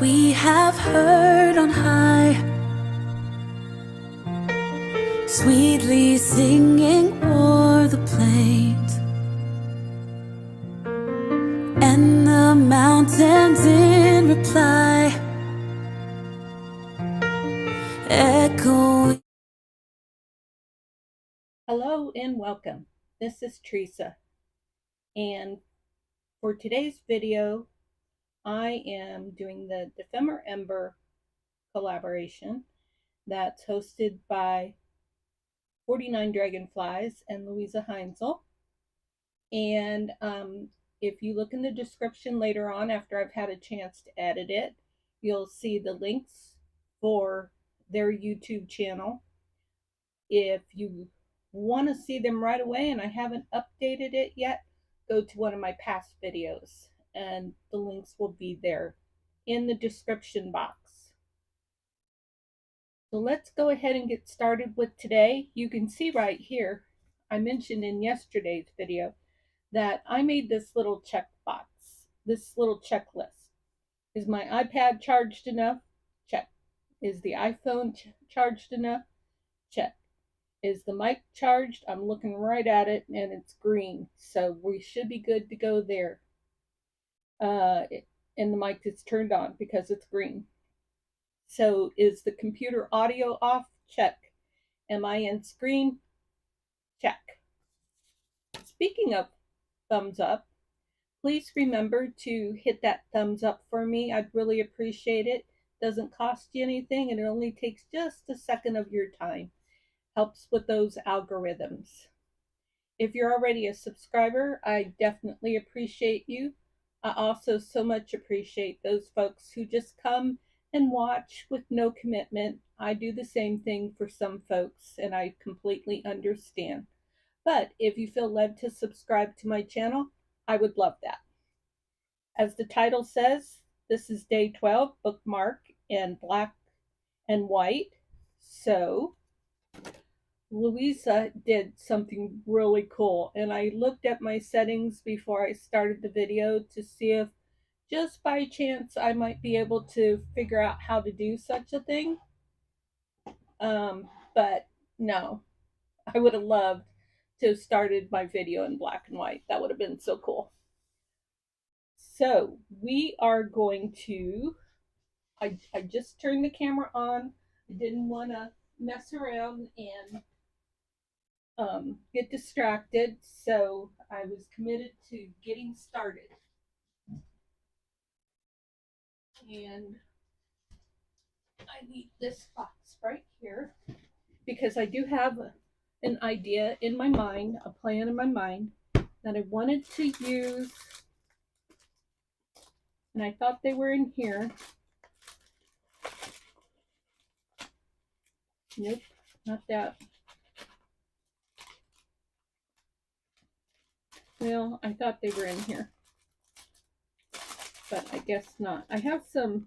we have heard on high, sweetly singing o'er the plains and the mountains in reply, echoing. Hello and welcome. This is Theresa, and for today's video I am doing the Ephemer Ember collaboration that's hosted by 49 Dragonflies and Louisa Heinzel. And if you look in the description later on, after I've had a chance to edit it, you'll see the links for their YouTube channel. If you want to see them right away and I haven't updated it yet, go to one of my past videos and the links will be there in the description box. So let's go ahead and get started with today. You can see right here, I mentioned in yesterday's video that I made this little checkbox, this little checklist. Is my iPad charged enough? Check. Is the iPhone charged enough? Check. Is the mic charged? I'm looking right at it and it's green, so we should be good to go there. And the mic is turned on because it's green. So is the computer audio off? Check. Am I in screen? Check. Speaking of thumbs up, please remember to hit that thumbs up for me. I'd really appreciate it. Doesn't cost you anything and it only takes just a second of your time. Helps with those algorithms. If you're already a subscriber, I definitely appreciate you. I also so much appreciate those folks who just come and watch with no commitment. I do the same thing for some folks and I completely understand. But if you feel led to subscribe to my channel, I would love that. As the title says, this is day 12, bookmark in black and white. So Louisa did something really cool, and I looked at my settings before I started the video to see if just by chance I might be able to figure out how to do such a thing. But no, I would have loved to have started my video in black and white. That would have been so cool. So we are going to, I just turned the camera on. I didn't want to mess around and get distracted, so I was committed to getting started. And I need this box right here because I do have an idea in my mind, a plan in my mind that I wanted to use, and I thought they were in here. Nope, not that. Well, I thought they were in here, but I guess not. I have some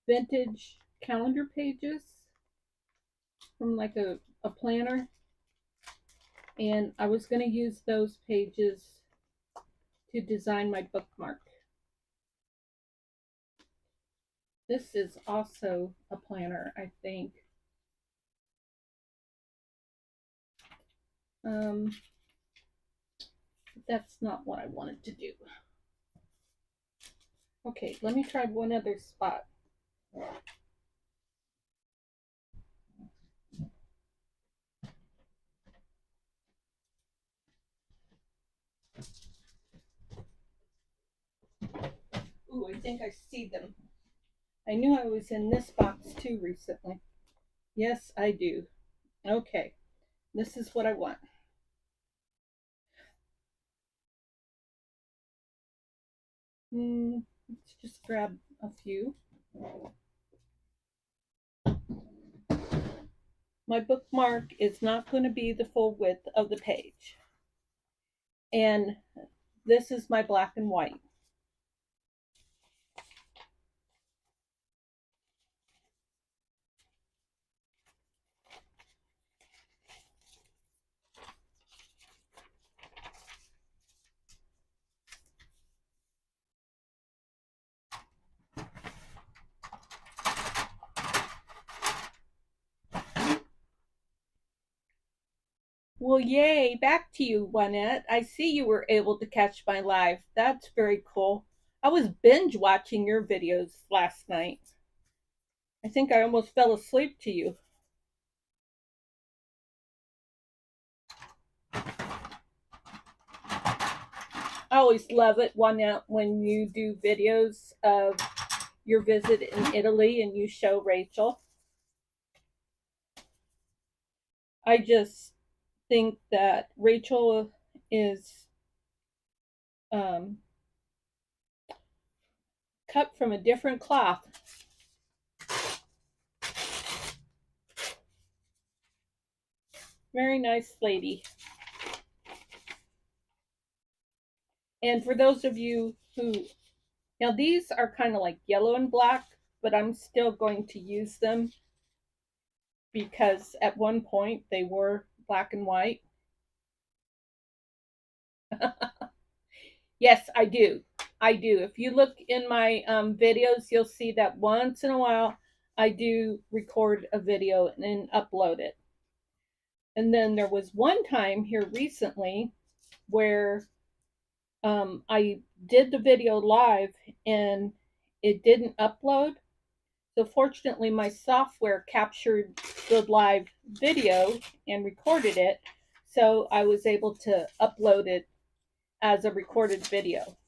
vintage calendar pages from like a planner, and I was going to use those pages to design my bookmark. This is also a planner, I think. But that's not what I wanted to do. Okay, let me try one other spot. Ooh, I think I see them. I knew I was in this box too recently. Yes, I do. Okay, this is what I want. Let's just grab a few. My bookmark is not going to be the full width of the page. And this is my black and white. Well, yay, back to you, Juanette. I see you were able to catch my live. That's very cool. I was binge watching your videos last night. I think I almost fell asleep to you. I always love it, Juanette, when you do videos of your visit in Italy and you show Rachel. I just think that Rachel is cut from a different cloth. Very nice lady. And for those of you who, now these are kind of like yellow and black, but I'm still going to use them because at one point they were black and white. Yes, I do. I do. If you look in my videos, you'll see that once in a while I do record a video and then upload it. And then there was one time here recently where I did the video live and it didn't upload. So fortunately, my software captured the live video and recorded it. So I was able to upload it as a recorded video.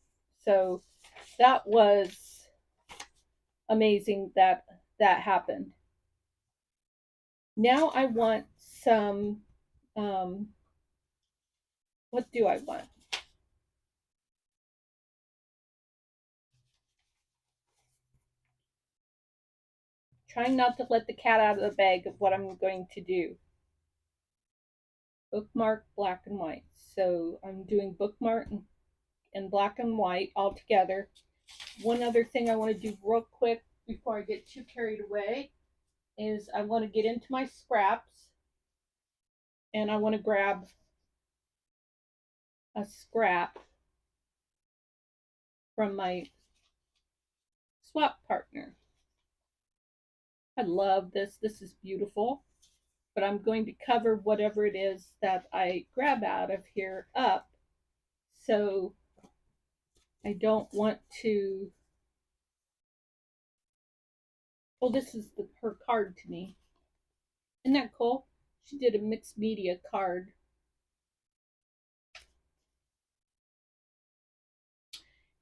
So that was amazing that that happened. Now I want some, what do I want? Trying not to let the cat out of the bag of what I'm going to do. Bookmark, black and white. So I'm doing bookmark and black and white all together. One other thing I want to do real quick before I get too carried away is I want to get into my scraps and I want to grab a scrap from my swap partner. I love this. This is beautiful. But I'm going to cover whatever it is that I grab out of here up. So I don't want to. Oh, this is her card to me. Isn't that cool? She did a mixed media card.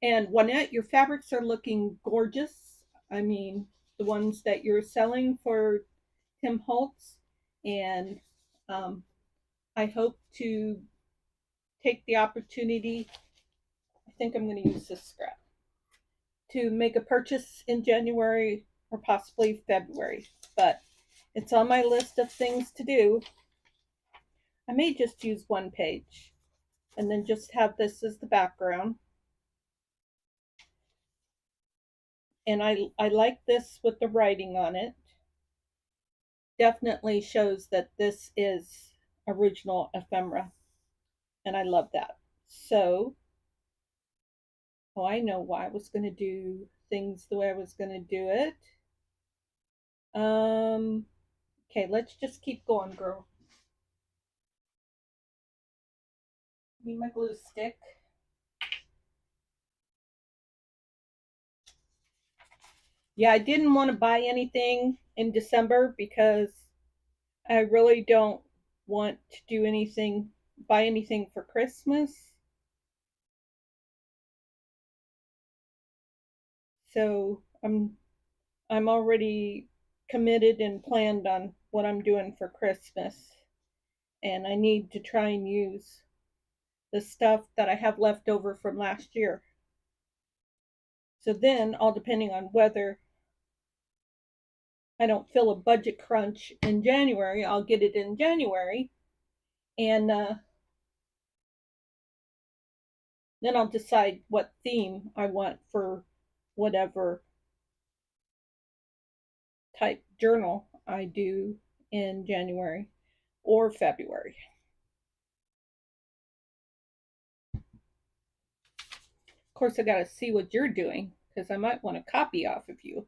And Juanette, your fabrics are looking gorgeous. I mean, the ones that you're selling for Tim Holtz. And I hope to take the opportunity. I think I'm going to use this scrap to make a purchase in January or possibly February. But it's on my list of things to do. I may just use one page and then just have this as the background. And I like this with the writing on it. Definitely shows that this is original ephemera. And I love that. So, oh, I know why I was going to do things the way I was going to do it. Okay, let's just keep going, girl. Need my glue stick. Yeah, I didn't want to buy anything in December because I really don't want to do anything, buy anything for Christmas. So I'm already committed and planned on what I'm doing for Christmas. And I need to try and use the stuff that I have left over from last year. So then, all depending on whether I don't feel a budget crunch in January, I'll get it in January. And then I'll decide what theme I want for whatever type journal I do in January or February. Of course, I got to see what you're doing because I might want to copy off of you.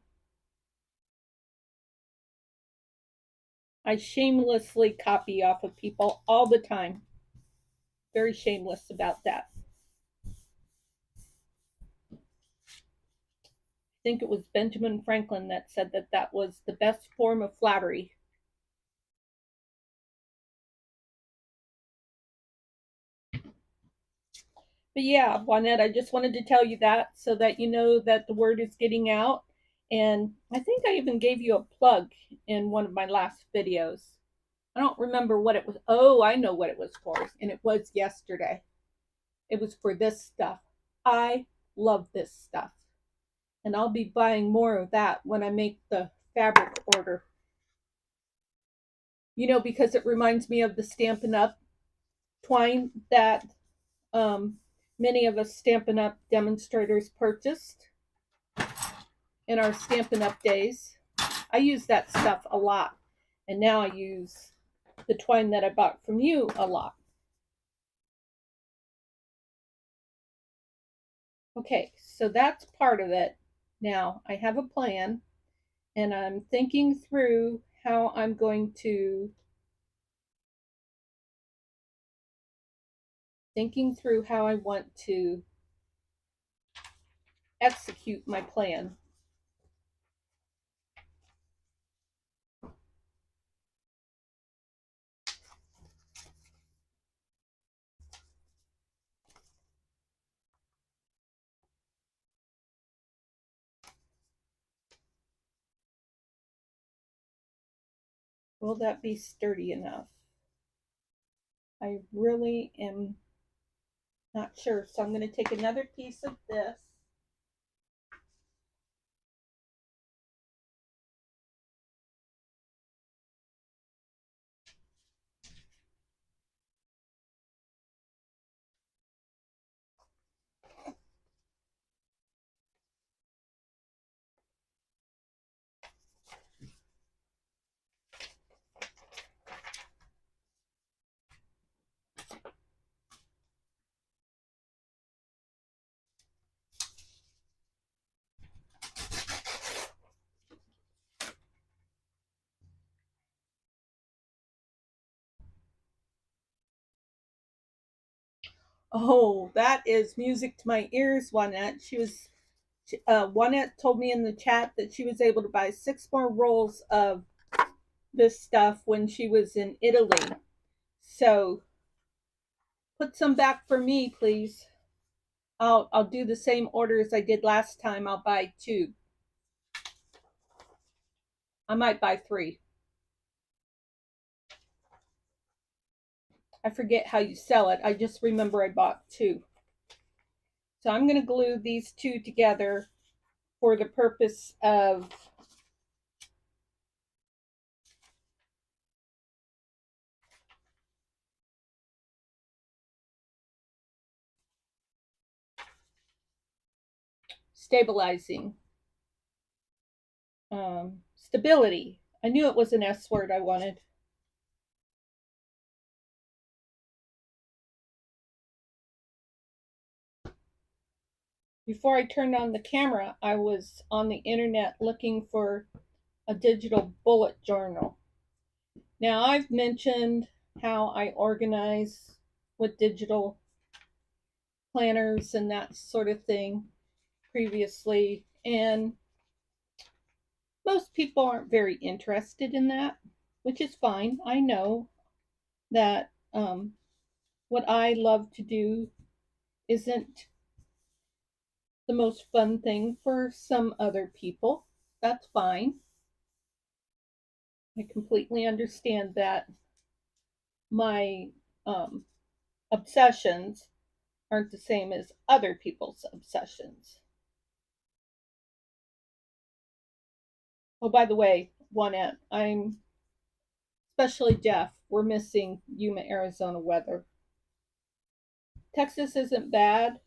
I shamelessly copy off of people all the time. very shameless about that. I think it was Benjamin Franklin that said that that was the best form of flattery. But yeah, Juanette, I just wanted to tell you that so that you know that the word is getting out. And I think I even gave you a plug in one of my last videos. I don't remember what it was. Oh, I know what it was for. And it was yesterday. It was for this stuff. I love this stuff. And I'll be buying more of that when I make the fabric order. You know, because it reminds me of the Stampin' Up! Twine that many of us Stampin' Up! Demonstrators purchased in our Stampin' Up! Days. I use that stuff a lot. And now I use the twine that I bought from you a lot. Okay, so that's part of it. Now I have a plan and I'm thinking through how I'm going to how I want to execute my plan. Will that be sturdy enough? I really am not sure. So I'm going to take another piece of this. Oh, that is music to my ears, Juanette. Juanette told me in the chat that she was able to buy 6 more rolls of this stuff when she was in Italy. So put some back for me, please. I'll do the same order as I did last time. I'll buy 2. I might buy 3. I forget how you sell it. I just remember I bought 2. So I'm going to glue these 2 together for the purpose of stabilizing. Stability. I knew it was an S word I wanted. Before I turned on the camera, I was on the internet looking for a digital bullet journal. Now, I've mentioned how I organize with digital planners and that sort of thing previously, and most people aren't very interested in that, which is fine. I know that what I love to do isn't the most fun thing for some other people. That's fine. I completely understand that my obsessions aren't the same as other people's obsessions. Oh, by the way, Juanette, especially Jeff, we're missing Yuma, Arizona weather. Texas isn't bad,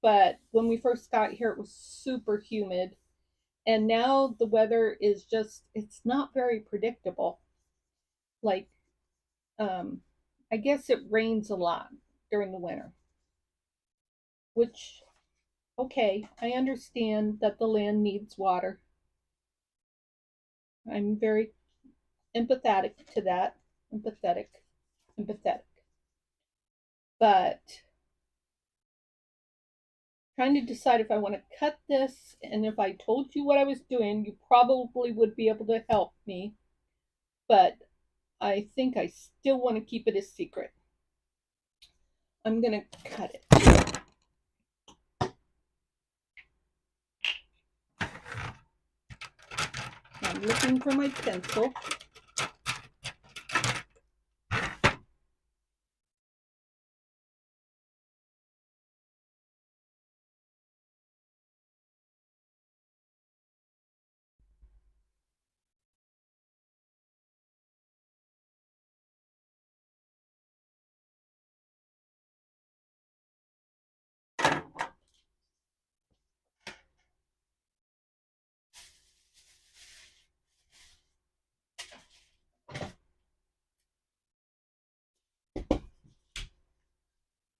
but when we first got here, it was super humid. And now the weather is just, it's not very predictable. Like, I guess it rains a lot during the winter, which, okay, I understand that the land needs water. I'm very empathetic to that. Empathetic. but trying to decide if I want to cut this, and if I told you what I was doing, you probably would be able to help me, but I think I still want to keep it a secret. I'm going to cut it. I'm looking for my pencil.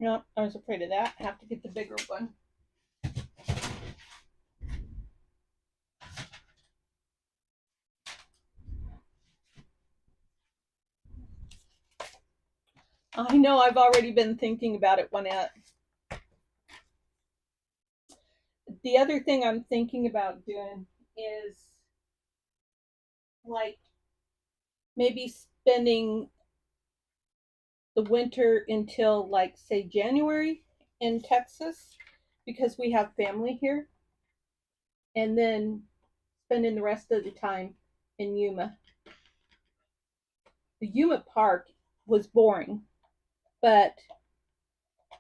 No, I was afraid of that. I have to get the bigger one. I know I've already been thinking about it, Juanette. The other thing I'm thinking about doing is like maybe spending the winter until like say January in Texas because we have family here, and then spending the rest of the time in Yuma. The Yuma park was boring, but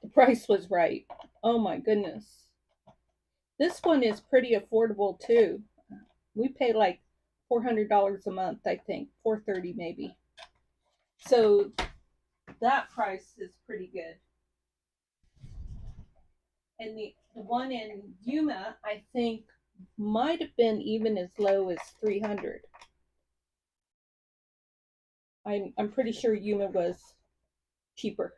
the price was right. Oh my goodness. This one is pretty affordable too. We pay like $400 a month, I think, $430 maybe. So that price is pretty good. And the one in Yuma, I think, might have been even as low as 300. I'm pretty sure Yuma was cheaper.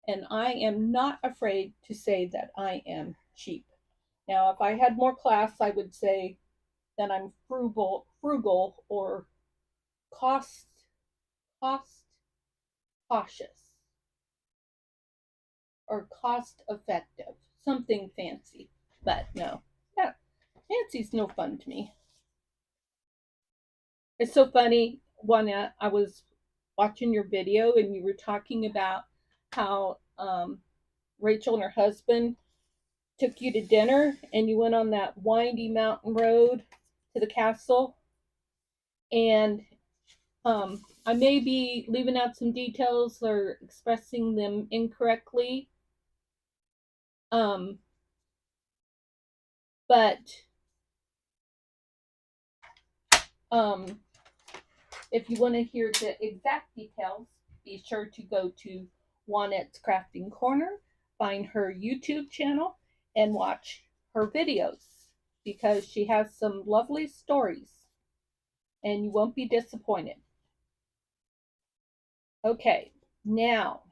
And I am not afraid to say that I am cheap. Now, if I had more class, I would say that I'm frugal or cost cautious or cost effective, something fancy. But no, yeah, fancy's no fun to me. It's so funny, Juana. I was watching your video and you were talking about how Rachel and her husband took you to dinner and you went on that windy mountain road to the castle. And I may be leaving out some details or expressing them incorrectly. But if you want to hear the exact details, be sure to go to Juanette's Crafting Corner, find her YouTube channel, and watch her videos because she has some lovely stories and you won't be disappointed. Okay, now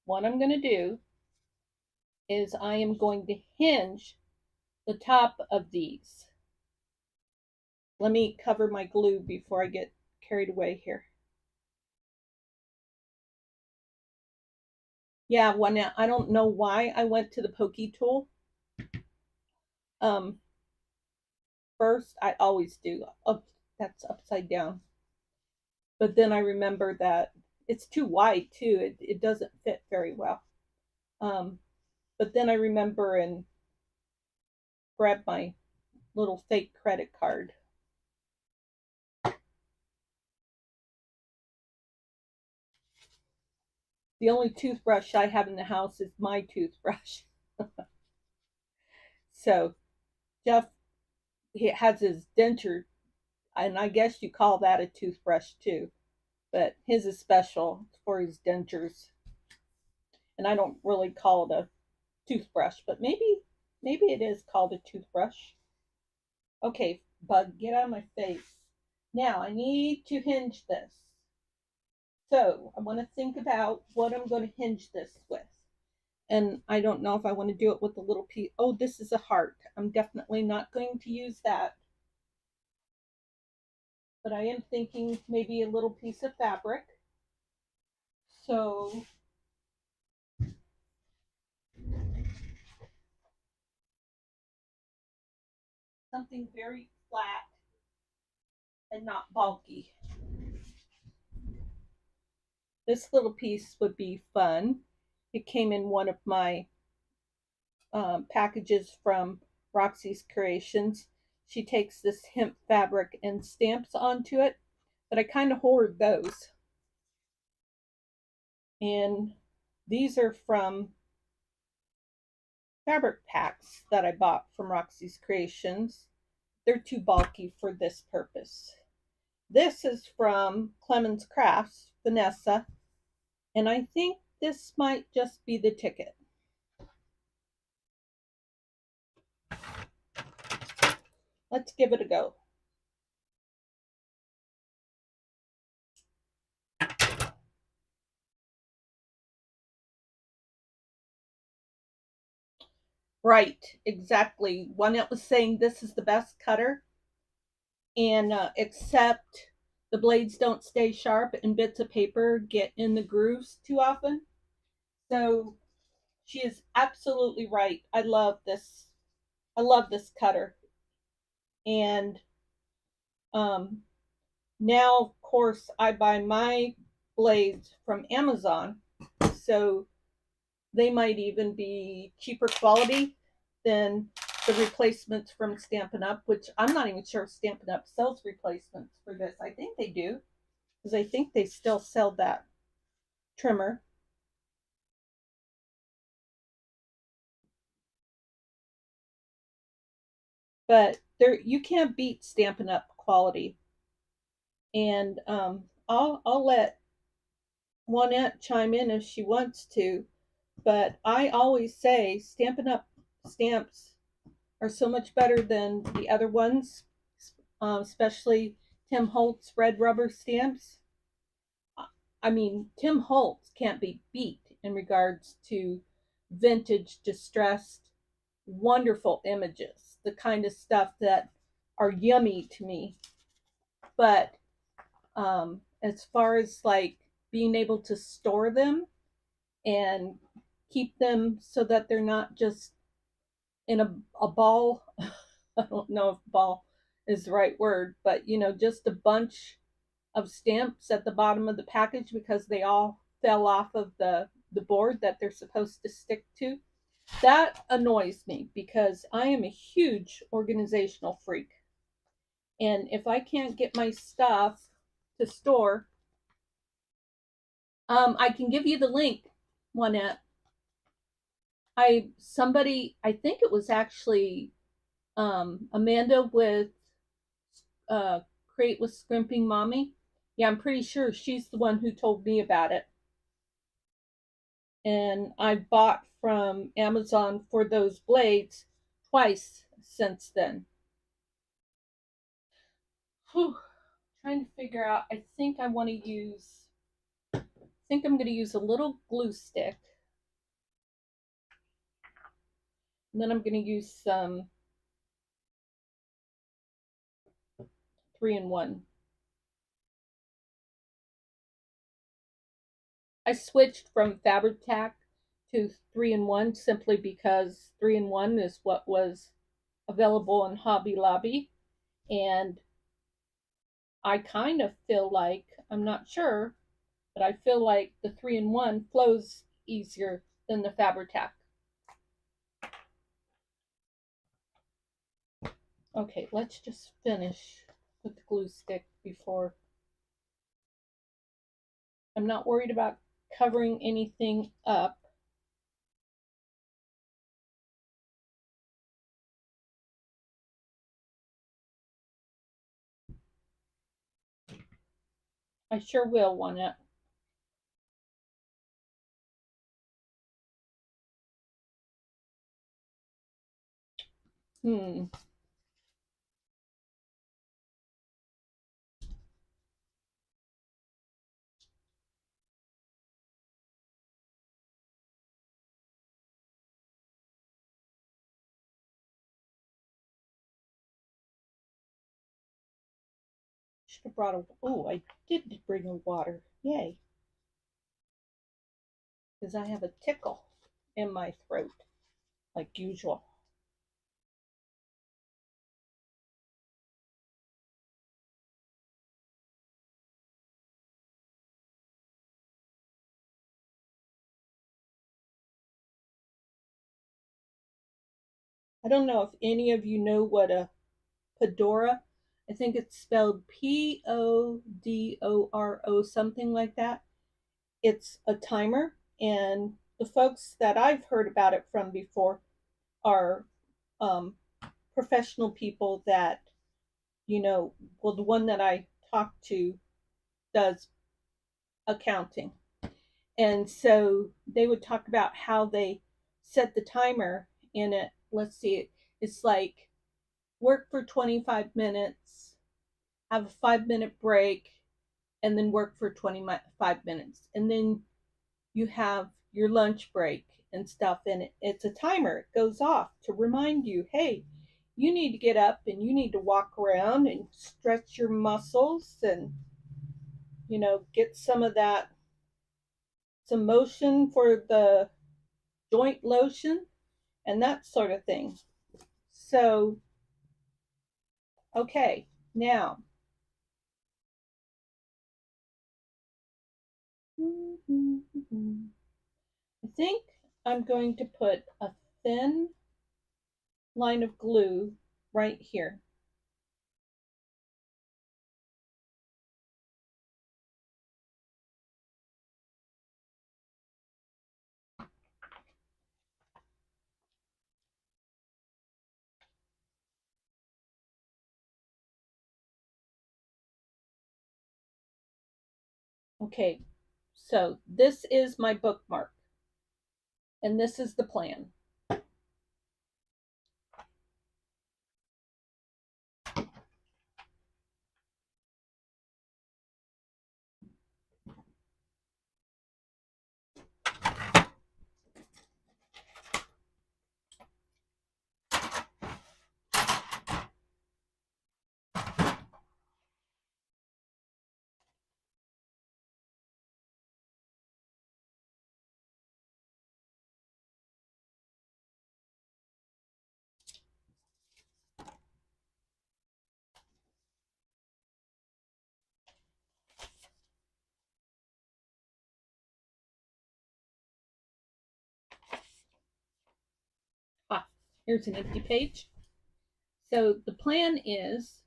what I'm going to do is I am going to hinge the top of these. Let me cover my glue before I get carried away here. Yeah, well, now I don't know why I went to the pokey tool. First, I always do. Oh, that's upside down. But then I remember that it's too wide too. It doesn't fit very well. But then I remember and grab my little fake credit card. The only toothbrush I have in the house is my toothbrush. So Jeff, he has his denture, and I guess you call that a toothbrush too, but his is special for his dentures. And I don't really call it a toothbrush, but maybe it is called a toothbrush. Okay, bug, get out of my face. Now I need to hinge this. So I want to think about what I'm going to hinge this with. And I don't know if I want to do it with a little piece. Oh, this is a heart. I'm definitely not going to use that. But I am thinking maybe a little piece of fabric. So something very flat and not bulky. This little piece would be fun. It came in one of my packages from Roxy's Creations. She takes this hemp fabric and stamps onto it, but I kind of hoard those. And these are from fabric packs that I bought from Roxy's Creations. They're too bulky for this purpose. This is from Clemens Crafts, Vanessa, and I think this might just be the ticket. Let's give it a go. Right, exactly. One that was saying this is the best cutter, and except the blades don't stay sharp and bits of paper get in the grooves too often. So she is absolutely right. I love this. I love this cutter. And now, of course, I buy my blades from Amazon. So they might even be cheaper quality than the replacements from Stampin' Up, which I'm not even sure if Stampin' Up sells replacements for this. I think they do, because I think they still sell that trimmer. But there, you can't beat Stampin' Up quality. And I'll let Juanette chime in if she wants to, but I always say Stampin' Up stamps are so much better than the other ones, especially Tim Holtz red rubber stamps. I mean, Tim Holtz can't be beat in regards to vintage, distressed, wonderful images, the kind of stuff that are yummy to me. But as far as like being able to store them and keep them so that they're not just in a ball, I don't know if ball is the right word, but just a bunch of stamps at the bottom of the package because they all fell off of the board that they're supposed to stick to. That annoys me because I am a huge organizational freak. And if I can't get my stuff to store, I can give you the link, Juanette. I think it was actually Amanda with Create with Scrimping Mommy. Yeah, I'm pretty sure she's the one who told me about it. And I bought from Amazon for those blades twice since then. Whew. Trying to figure out, I think I'm going to use a little glue stick. And then I'm going to use some 3-in-1. I switched from Fabri-Tac to 3-in-1 simply because 3-in-1 is what was available in Hobby Lobby. And I kind of feel like, I'm not sure, but I feel like the 3-in-1 flows easier than the Fabri-Tac. Okay, let's just finish with the glue stick before. I'm not worried about covering anything up. I sure will want it. Should have brought a. Oh, I did bring a water. Yay. Because I have a tickle in my throat, like usual. I don't know if any of you know what a Podoro, I think it's spelled Podoro, something like that. It's a timer, and the folks that I've heard about it from before are um, professional people that, well, the one that I talked to does accounting. And so they would talk about how they set the timer in it. Let's see, it's like work for 25 minutes, have a 5-minute break, and then work for 25 minutes. And then you have your lunch break and stuff. And it's a timer. It goes off to remind you, hey, you need to get up and you need to walk around and stretch your muscles and, get some of that, some motion for the joint lotion and that sort of thing. So, okay, now, I think I'm going to put a thin line of glue right here. Okay, so this is my bookmark, and this is the plan. Ah, here's an empty page. So the plan is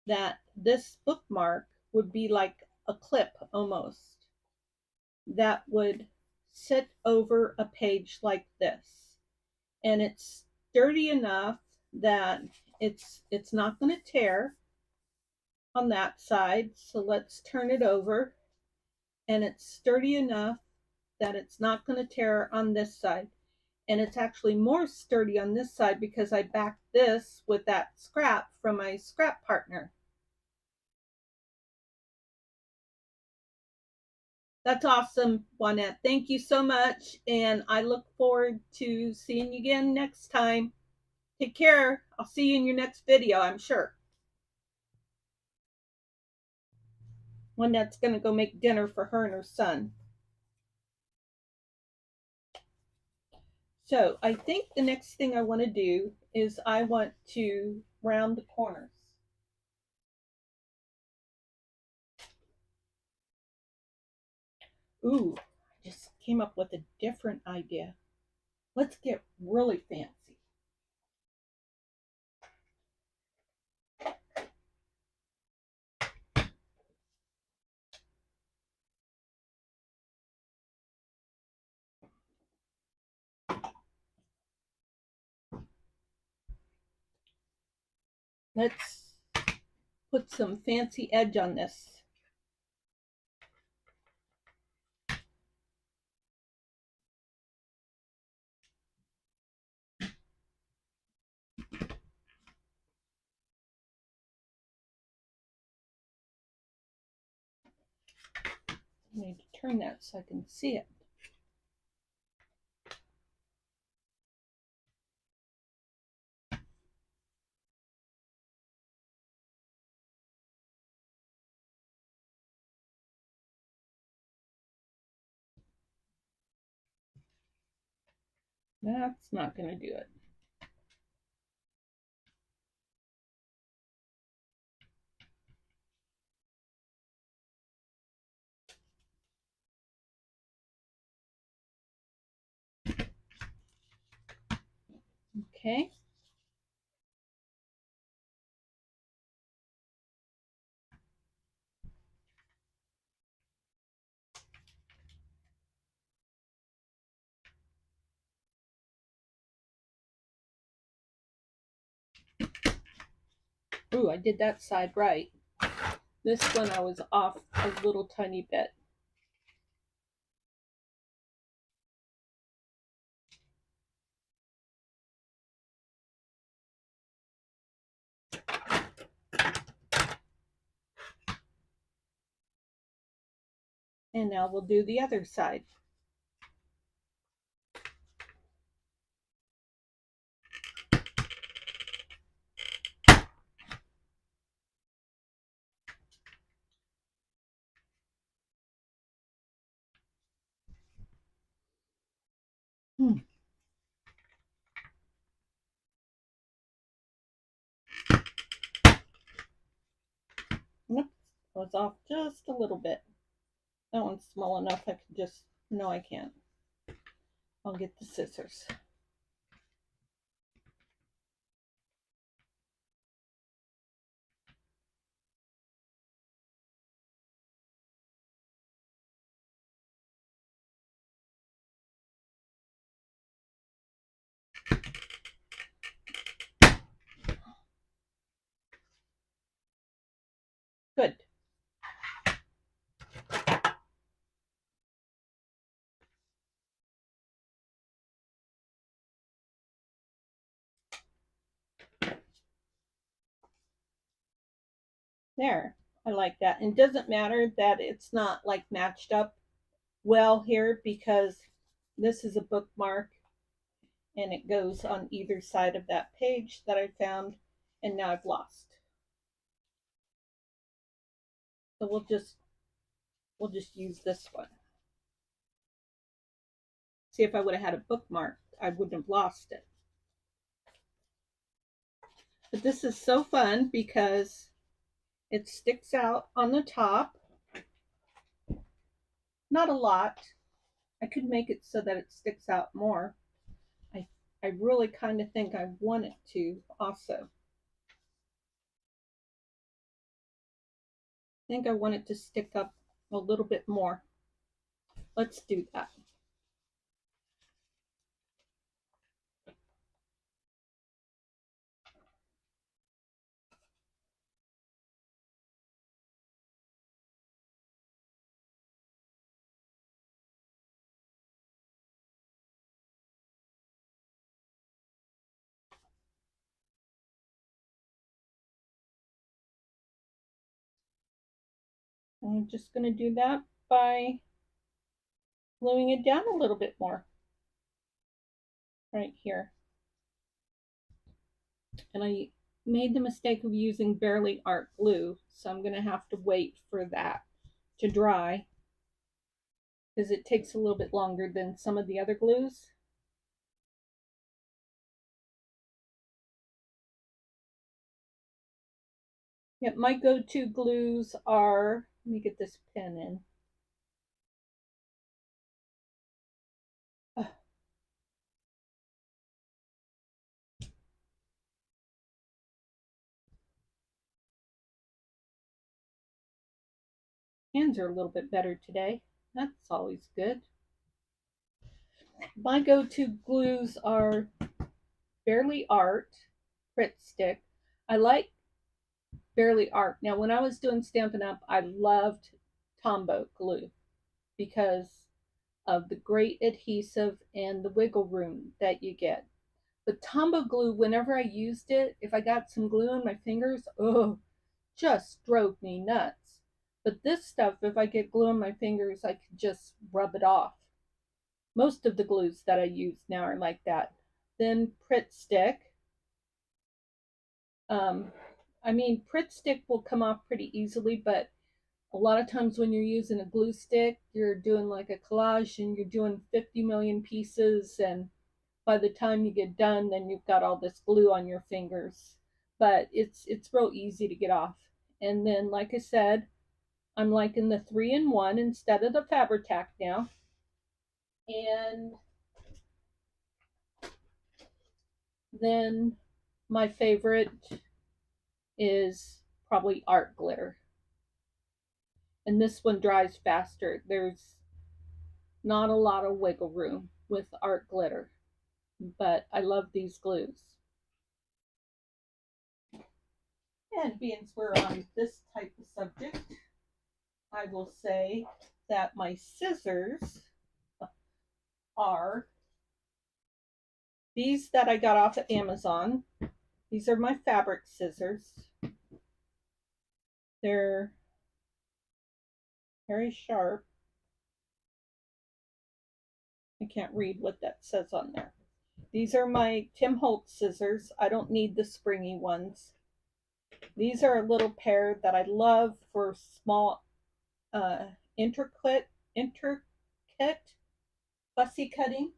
that this bookmark would be like a clip almost that would sit over a page like this. And it's sturdy enough that it's not going to tear on that side. So let's turn it over, and it's sturdy enough that it's not going to tear on this side. And it's actually more sturdy on this side because I backed this with that scrap from my scrap partner. That's awesome, Juanette. Thank you so much. And I look forward to seeing you again next time. Take care. I'll see you in your next video, I'm sure. Juanette's going to go make dinner for her and her son. So I think the next thing I want to do is I want to round the corners. Ooh, I just came up with a different idea. Let's get really fancy. Let's put some fancy edge on this. I need to turn that so I can see it. That's not going to do it. Okay. Ooh, I did that side right. This one I was off a little tiny bit. And now we'll do the other side. Oops, I was off just a little bit. That one's small enough I can just, no I can't. I'll get the scissors. Good. There, I like that. And it doesn't matter that it's not like matched up well here because this is a bookmark and it goes on either side of that page that I found and now I've lost. So we'll just use this one. See, if I would have had a bookmark, I wouldn't have lost it. But this is so fun because it sticks out on the top. Not a lot. I could make it so that it sticks out more. I really kind of think I want it to also. I think I want it to stick up a little bit more. Let's do that. I'm just going to do that by gluing it down a little bit more right here. And I made the mistake of using Barely Art glue, so I'm going to have to wait for that to dry because it takes a little bit longer than some of the other glues. Yep, my go-to glues are, let me get this pen in. Hands are a little bit better today. That's always good. My go-to glues are Barely Art, Crit Stick. I like Barely Art. Now, when I was doing Stampin' Up, I loved Tombow glue because of the great adhesive and the wiggle room that you get. But Tombow glue, whenever I used it, if I got some glue on my fingers, oh, just drove me nuts. But this stuff, if I get glue on my fingers, I can just rub it off. Most of the glues that I use now are like that. Then Pritt Stick. I mean, Pritt Stick will come off pretty easily, but a lot of times when you're using a glue stick, you're doing like a collage and you're doing 50 million pieces, and by the time you get done, then you've got all this glue on your fingers. But it's real easy to get off. And then, like I said, I'm liking the 3-in-1 instead of the Fabri-Tac now. And Then my favorite is probably art glitter. And this one dries faster. There's not a lot of wiggle room with art glitter, but I love these glues. And being we're on this type of subject, I will say that my scissors are these that I got off of Amazon. These are my fabric scissors. They're very sharp. I can't read what that says on there. These are my Tim Holtz scissors. I don't need the springy ones. These are a little pair that I love for small intricate fussy cutting.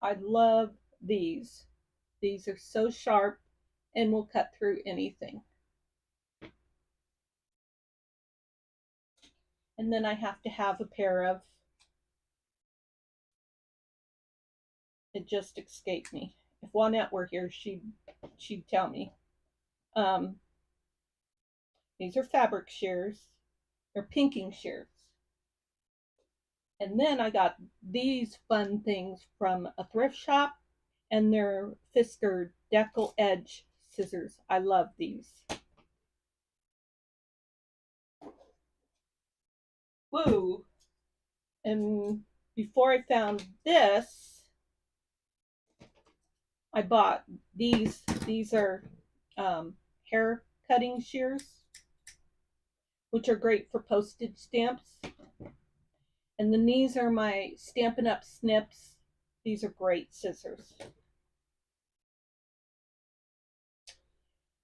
I love these. These are so sharp and will cut through anything. And then I have to have a pair of, it just escaped me. If Juanette were here, she'd tell me. These are fabric shears. They're pinking shears. And then I got these fun things from a thrift shop, and they're Fisker decal edge scissors. I love these. Woo! And before I found this, I bought these. These are hair cutting shears, which are great for postage stamps. And then these are my Stampin' Up! Snips. These are great scissors.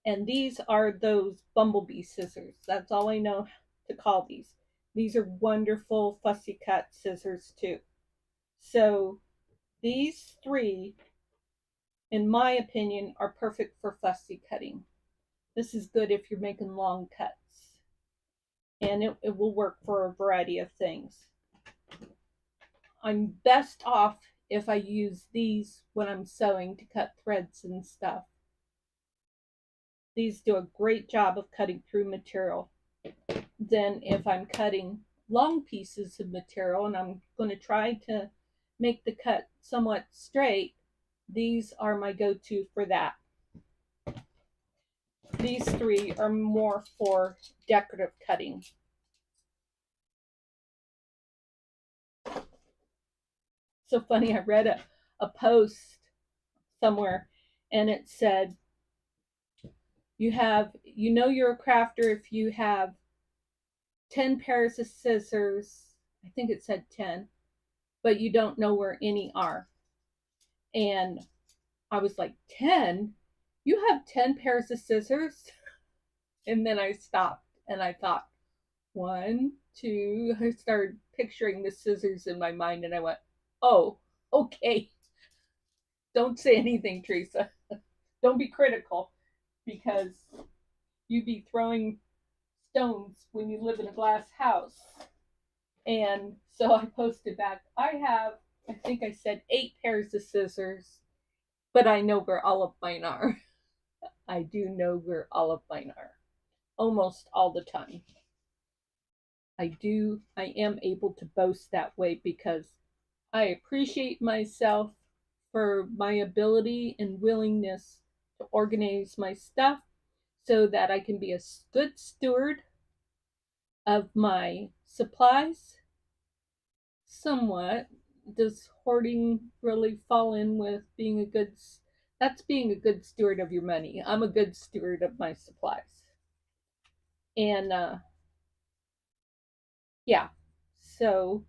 And these are those bumblebee scissors. That's all I know to call these. These are wonderful fussy cut scissors too. So these three, in my opinion, are perfect for fussy cutting. This is good if you're making long cuts. And it will work for a variety of things. I'm best off if I use these when I'm sewing to cut threads and stuff. These do a great job of cutting through material. Then if I'm cutting long pieces of material and I'm going to try to make the cut somewhat straight, these are my go-to for that. These three are more for decorative cutting. So funny, I read a post somewhere and it said, you know you're a crafter if you have 10 pairs of scissors. I think it said 10, but you don't know where any are. And I was like, 10? You have 10 pairs of scissors? And then I stopped and I thought, 1, 2, I started picturing the scissors in my mind and I went, oh, okay. Don't say anything, Theresa. Don't be critical, because you'd be throwing stones when you live in a glass house. And so I posted back, I think I said 8 pairs of scissors, but I know where all of mine are. I do know where all of mine are. Almost all the time. I am able to boast that way because I appreciate myself for my ability and willingness to organize my stuff so that I can be a good steward of my supplies. Somewhat. Does hoarding really fall in with being that's being a good steward of your money. I'm a good steward of my supplies. And yeah, so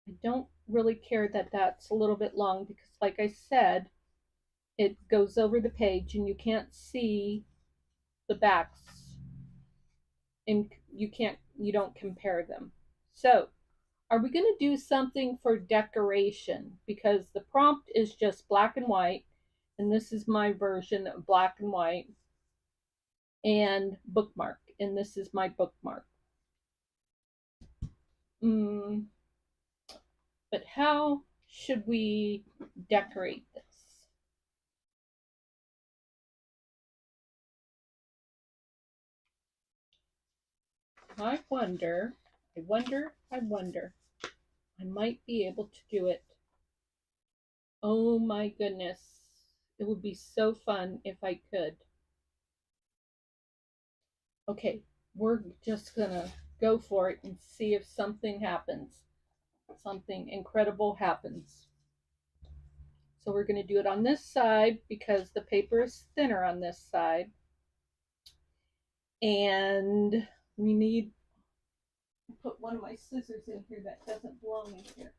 I don't really care that that's a little bit long because, like I said, it goes over the page and you can't see the backs and you don't compare them. So are we going to do something for decoration? Because the prompt is just black and white, and this is my version of black and white, and bookmark, and this is my bookmark. But how should we decorate this? I wonder. I might be able to do it. Oh my goodness. It would be so fun if I could. Okay, we're just gonna go for it and see if something happens. Something incredible happens. So we're gonna do it on this side because the paper is thinner on this side. And we need to put one of my scissors in here that doesn't belong in here.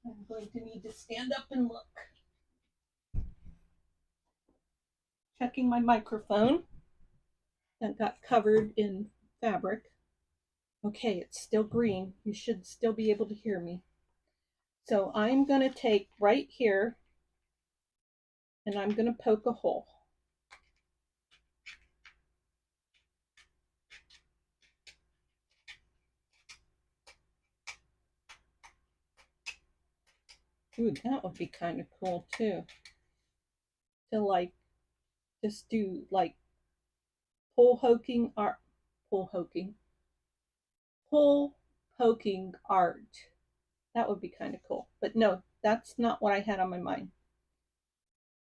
I'm going to need to stand up and look. Checking my microphone that got covered in fabric. Okay, it's still green. You should still be able to hear me. So I'm going to take right here and I'm going to poke a hole. Ooh, that would be kind of cool too. To like just do like pull poking art. That would be kind of cool. But no, that's not what I had on my mind.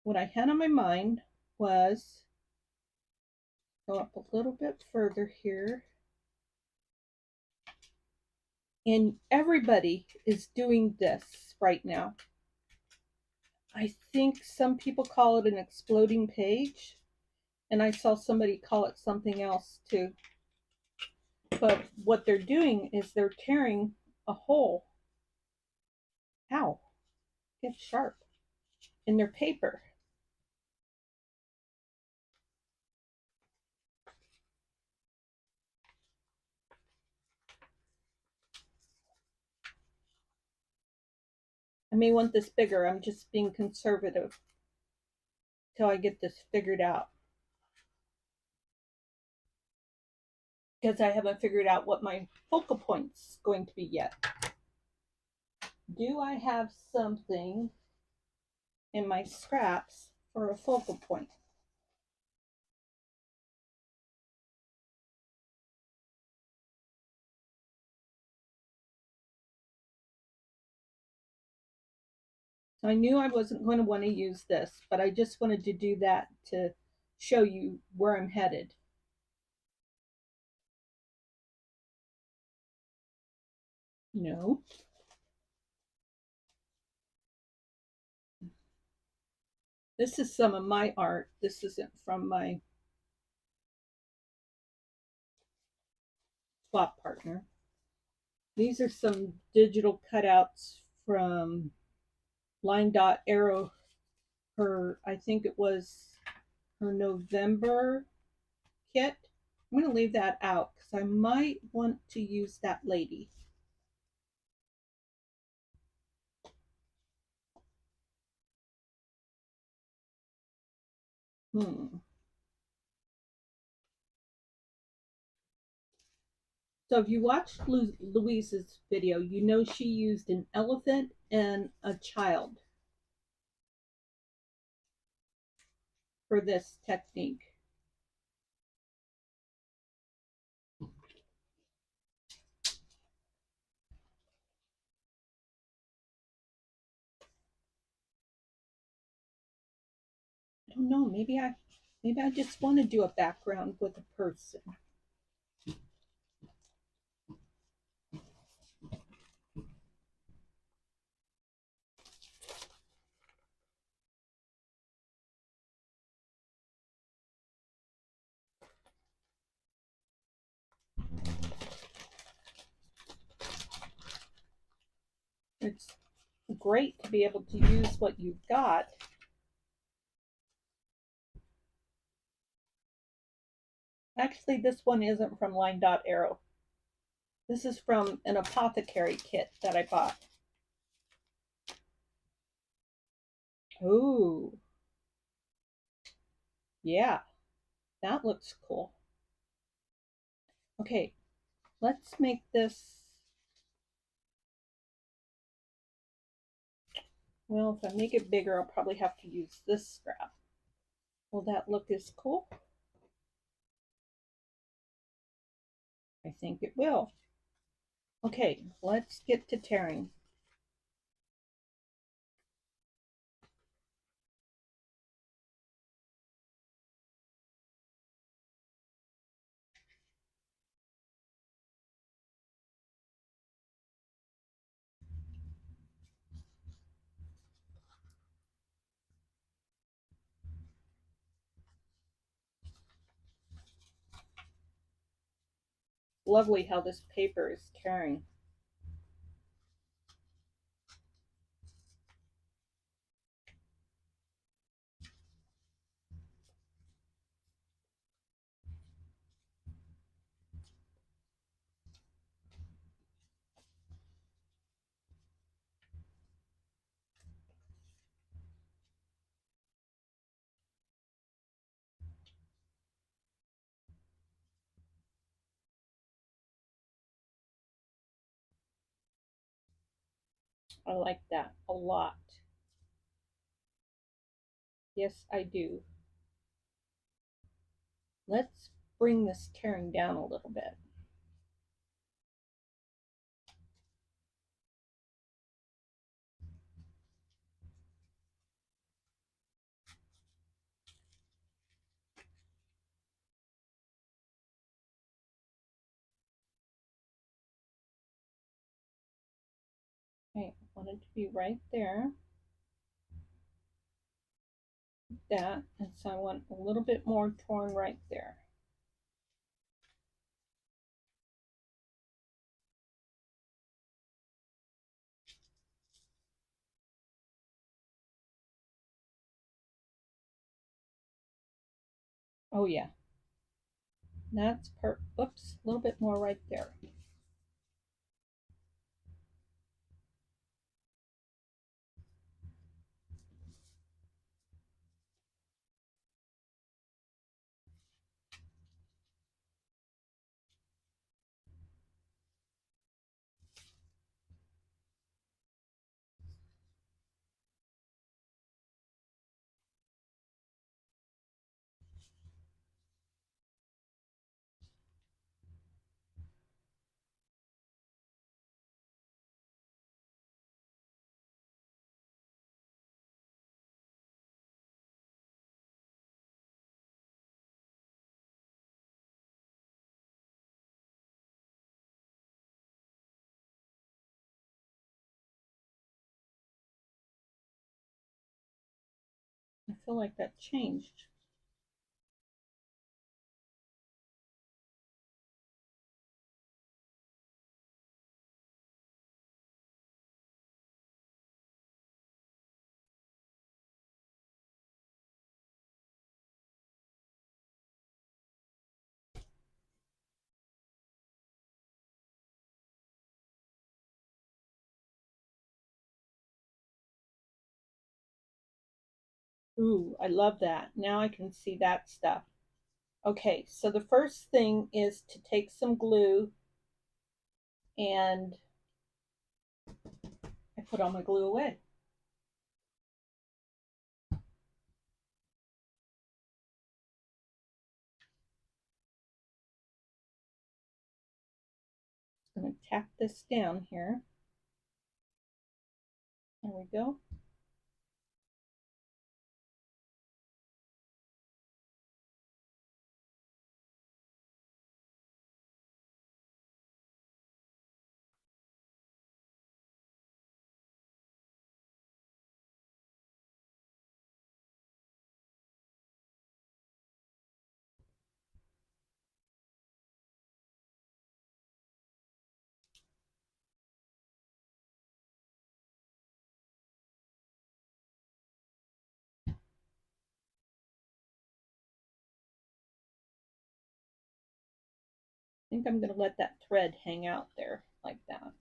What I had on my mind was go up a little bit further here. And everybody is doing this right now. I think some people call it an exploding page. And I saw somebody call it something else too. But what they're doing is they're tearing a hole. Ow, get sharp. In their paper. I may want this bigger. I'm just being conservative till I get this figured out. Because I haven't figured out what my focal point's going to be yet. Do I have something in my scraps for a focal point? So I knew I wasn't going to want to use this, but I just wanted to do that to show you where I'm headed. No. This is some of my art. This isn't from my swap partner. These are some digital cutouts from Line Dot Arrow. I think it was her November kit. I'm going to leave that out because I might want to use that lady. So if you watched Louise's video, you know she used an elephant and a child for this technique. I don't know, maybe I just want to do a background with a person. It's great to be able to use what you've got. Actually, this one isn't from Line Dot Arrow. This is from an apothecary kit that I bought. Ooh. Yeah, that looks cool. Okay, let's make this Well, if I make it bigger, I'll probably have to use this scrap. Will that look as cool? I think it will. Okay, let's get to tearing. Lovely how this paper is tearing. I like that a lot. Yes, I do. Let's bring this tearing down a little bit. Okay, I want it to be right there. That, and so I want a little bit more torn right there. Oh yeah, that's oops, a little bit more right there. I feel like that changed. Ooh, I love that. Now I can see that stuff. Okay, so the first thing is to take some glue, and I put all my glue away. I'm going to tack this down here. There we go. I think I'm going to let that thread hang out there like that.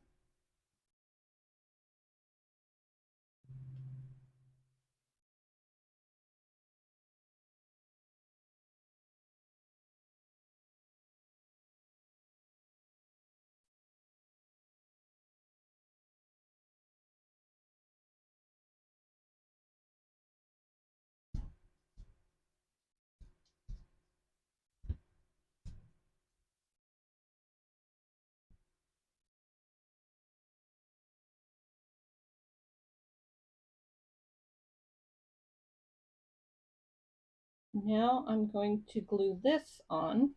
Now I'm going to glue this on.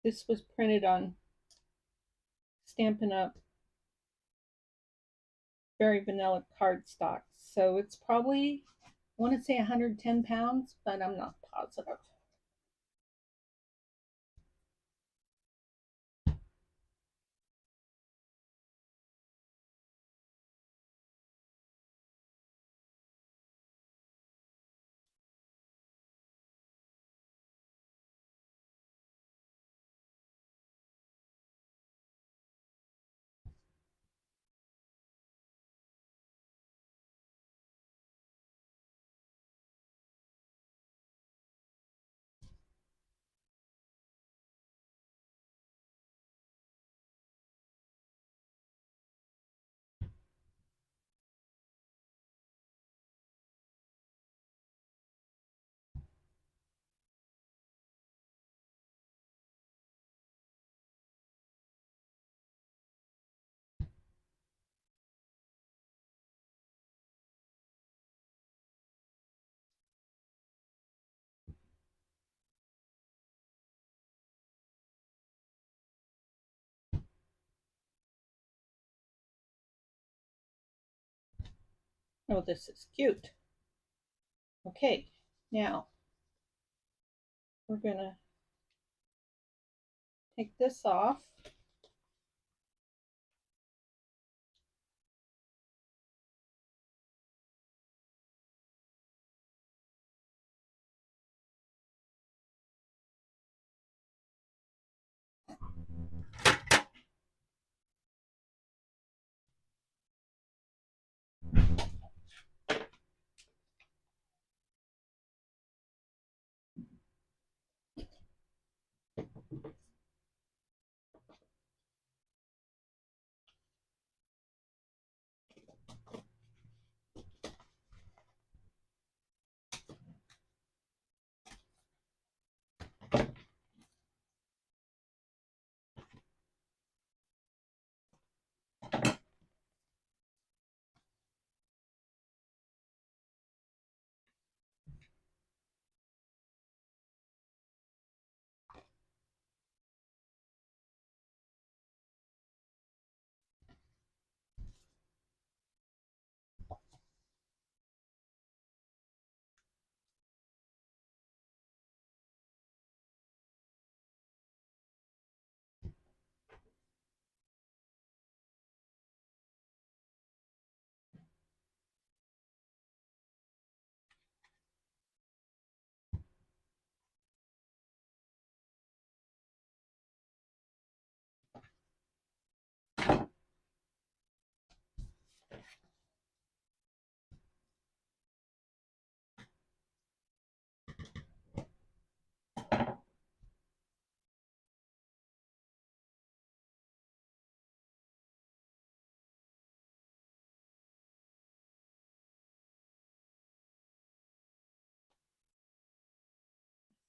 This was printed on Stampin' Up! Very vanilla cardstock. So it's probably, I want to say 110 pounds, but I'm not positive. Oh, this is cute. Okay, now we're gonna take this off.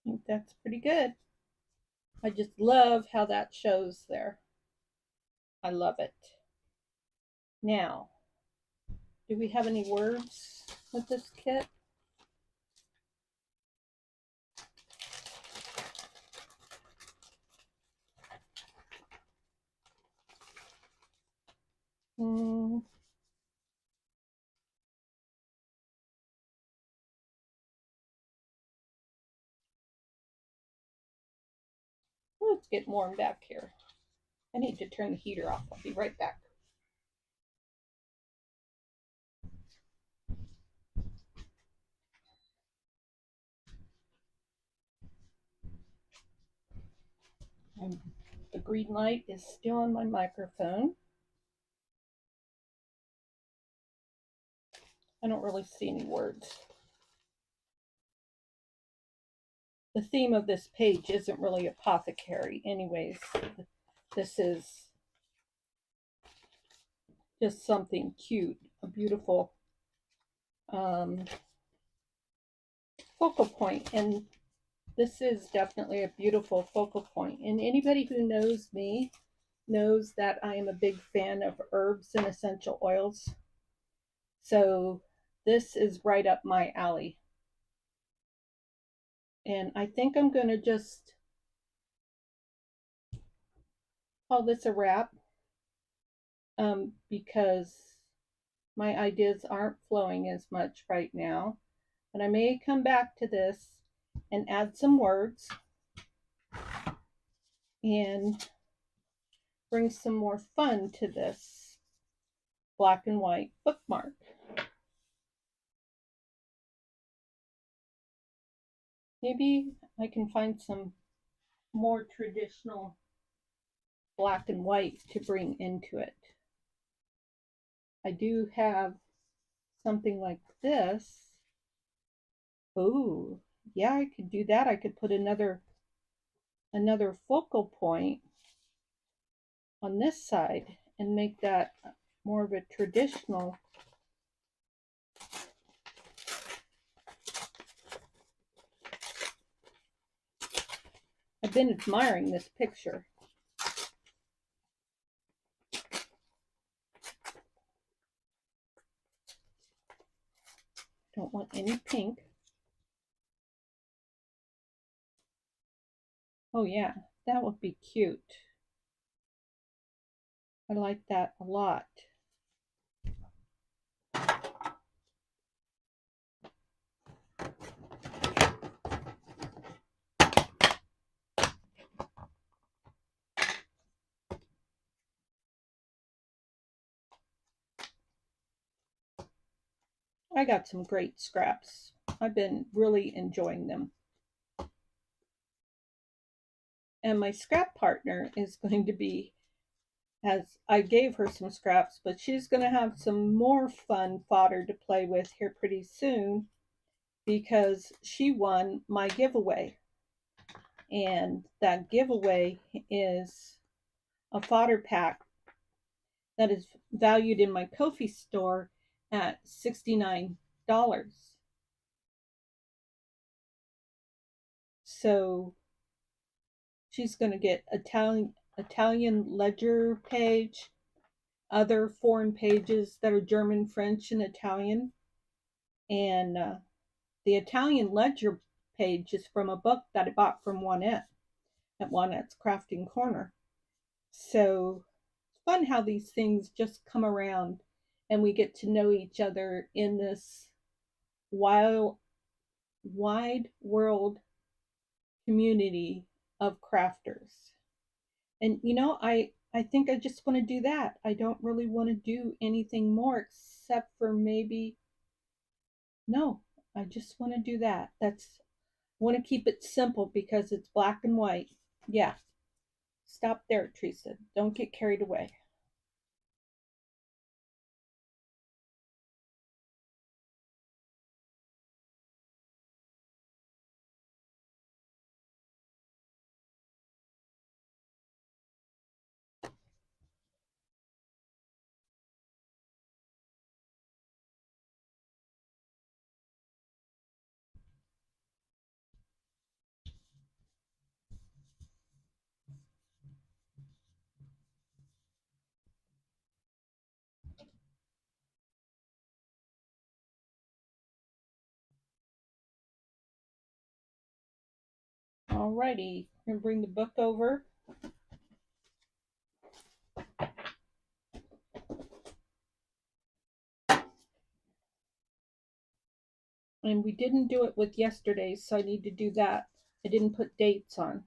I think that's pretty good. I just love how that shows there. I love it. Now, do we have any words with this kit? Oh, it's getting warm back here. I need to turn the heater off. I'll be right back. And the green light is still on my microphone. I don't really see any words. The theme of this page isn't really apothecary anyways. This is just something cute, a beautiful focal point. And this is definitely a beautiful focal point. And anybody who knows me knows that I am a big fan of herbs and essential oils. So this is right up my alley. And I think I'm going to just call this a wrap because my ideas aren't flowing as much right now. But I may come back to this and add some words and bring some more fun to this black and white bookmark. Maybe I can find some more traditional black and white to bring into it. I do have something like this. Oh, yeah, I could do that. I could put another focal point on this side and make that more of a traditional. I've been admiring this picture. Don't want any pink. Oh yeah, that would be cute. I like that a lot. I got some great scraps. I've been really enjoying them. And my scrap partner is going to be, as I gave her some scraps, but she's going to have some more fun fodder to play with here pretty soon because she won my giveaway. And that giveaway is a fodder pack that is valued in my Ko-fi store at $69. So she's going to get Italian ledger page, other foreign pages that are German, French, and Italian. And the Italian ledger page is from a book that I bought from Juanette at Juanette's Crafting Corner. So it's fun how these things just come around and we get to know each other in this wide world community of crafters. And you know, I think I just want to do that. I don't really want to do anything more except for maybe, no, I just want to do that. I want to keep it simple because it's black and white. Yeah, stop there, Theresa. Don't get carried away. Alrighty, I'm going to bring the book over. And we didn't do it with yesterday's, so I need to do that. I didn't put dates on.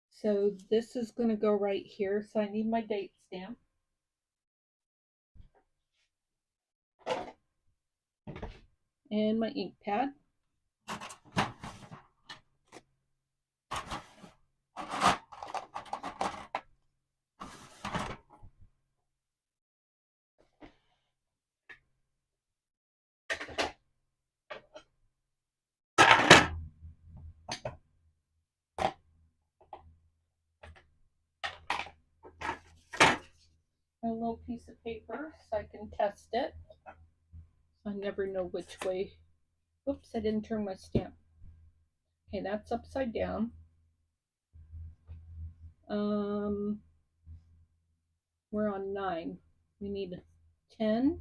So this is going to go right here, so I need my date stamp. And my ink pad. little piece of paper so I can test it. I never know which way. Oops, I didn't turn my stamp. Okay, that's upside down. We're on 9. We need 10.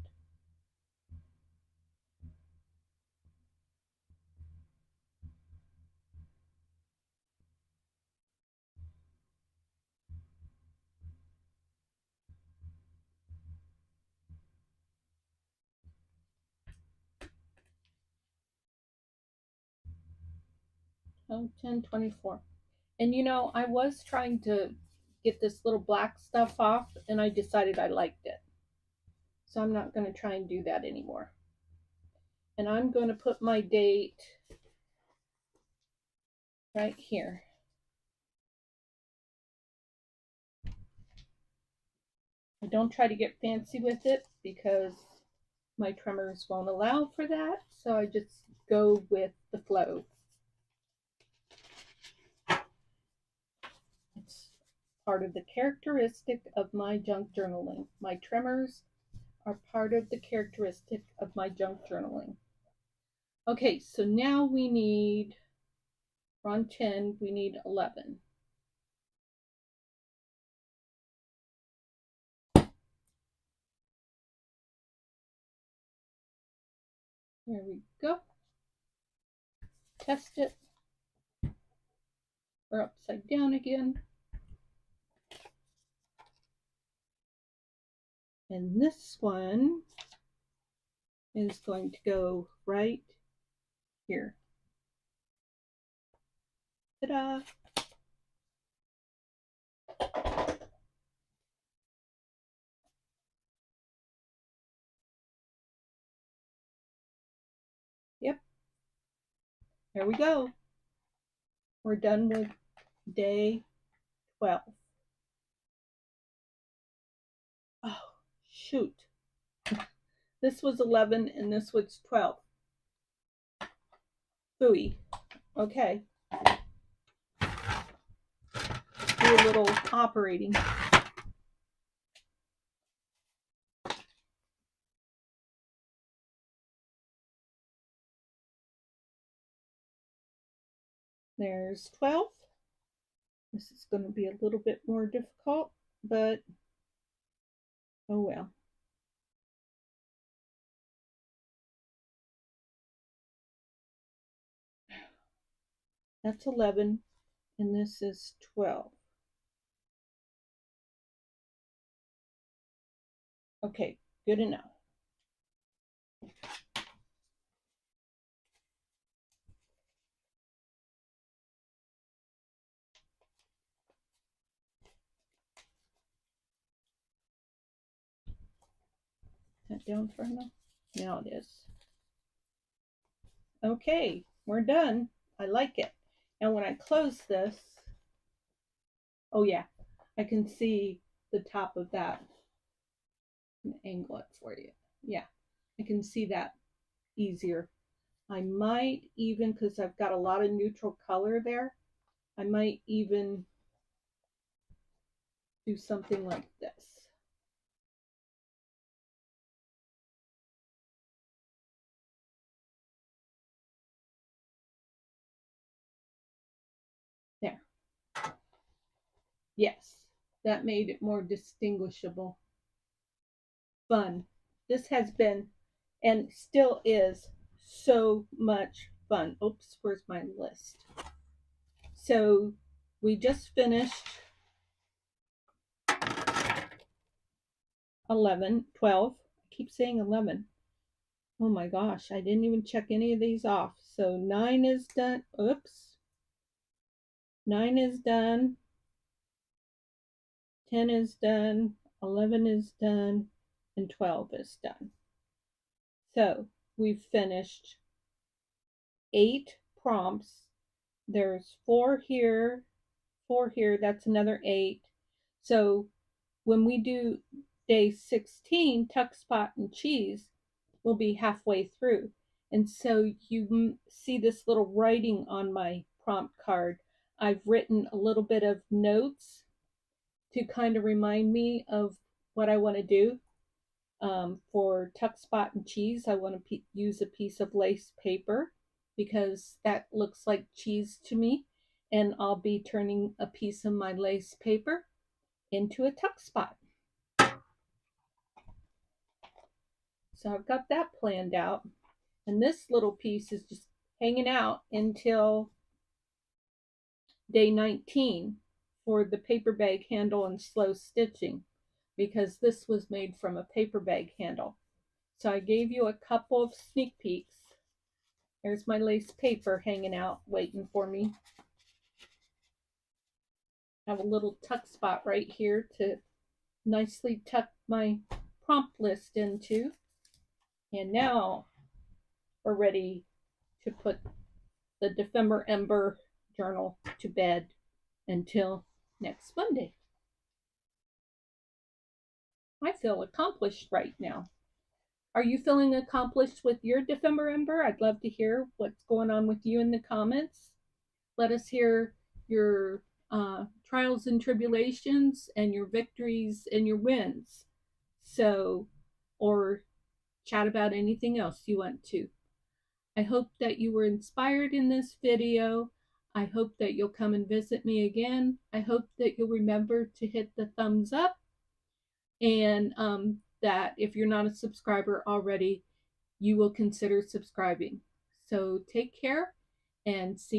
Oh, 10, 24. And you know, I was trying to get this little black stuff off, and I decided I liked it. So I'm not going to try and do that anymore. And I'm going to put my date right here. I don't try to get fancy with it because my tremors won't allow for that. So I just go with the flow. It's part of the characteristic of my junk journaling. My tremors are part of the characteristic of my junk journaling. Okay, so now we need, we're on 10, we need 11. There we go. Test it. We're upside down again. And this one is going to go right here. Ta-da! Yep. There we go. We're done with day 12. Oh, shoot. This was 11 and this was 12. Phooey. Okay. Do a little operating. There's 12. This is going to be a little bit more difficult, but oh well. That's 11, and this is 12. Okay, good enough. That down for now? Now it is. Okay, we're done. I like it. Now when I close this, oh yeah, I can see the top of that. Angle it for you. Yeah, I can see that easier. I might even, because I've got a lot of neutral color there, I might even do something like this. There. Yes, that made it more distinguishable. Fun. This has been, and still is, so much fun. Oops, where's my list? So we just finished 11, 12. I keep saying 11. Oh my gosh, I didn't even check any of these off. So 9 is done. Oops. 9 is done. 10 is done. 11 is done. And 12 is done. So we've finished 8 prompts. There's 4 here, 4 here. That's another 8. So when we do day 16, tuck, spot, and cheese, we'll be halfway through. And so you see this little writing on my prompt card. I've written a little bit of notes to kind of remind me of what I want to do. For tuck spot and cheese, I want to use a piece of lace paper because that looks like cheese to me. And I'll be turning a piece of my lace paper into a tuck spot. So I've got that planned out. And this little piece is just hanging out until day 19 for the paper bag handle and slow stitching, because this was made from a paper bag handle. So I gave you a couple of sneak peeks. There's my lace paper hanging out, waiting for me. I have a little tuck spot right here to nicely tuck my prompt list into. And now we're ready to put the December Ember journal to bed until next Monday. I feel accomplished right now. Are you feeling accomplished with your December Ember? I'd love to hear what's going on with you in the comments. Let us hear your trials and tribulations and your victories and your wins. So, or chat about anything else you want to. I hope that you were inspired in this video. I hope that you'll come and visit me again. I hope that you'll remember to hit the thumbs up, and that if you're not a subscriber already, you will consider subscribing. So take care and see you.